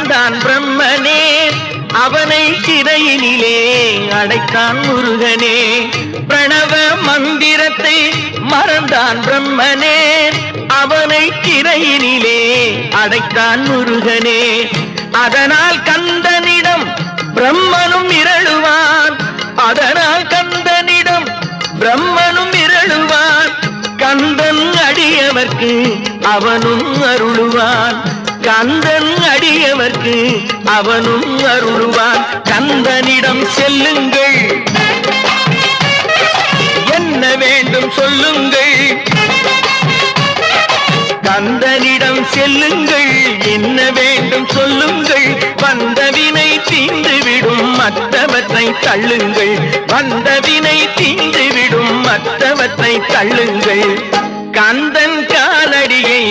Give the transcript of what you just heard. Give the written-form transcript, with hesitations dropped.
வந்தான் பிரம்மனே, அவனை சிறையினிலே அடைத்தான் முருகனே. பிரணவ மந்திரத்தை மறந்தான் பிரம்மனே, அவனை சிறையினிலே அடைத்தான் முருகனே. அதனால் கந்தனிடம் பிரம்மனும் மிரளுவான், அதனால் கந்தனிடம் பிரம்மனும் மிரளுவான். கந்தன் அடியவர்க்கு அவனும் அருளுவான், கந்தன் அடியவர்க்கு அவனும் அருளுவான். கந்தனிடம் செல்லுங்கள், என்ன வேண்டும் சொல்லுங்கள். கந்தனிடம் செல்லுங்கள், என்ன வேண்டும் சொல்லுங்கள். வந்தவினை தீர்ந்துவிடும் மற்றவற்றை தள்ளுங்கள், வந்தவினை தீர்ந்துவிடும் மற்றவற்றை தள்ளுங்கள். கந்தன் காலடியை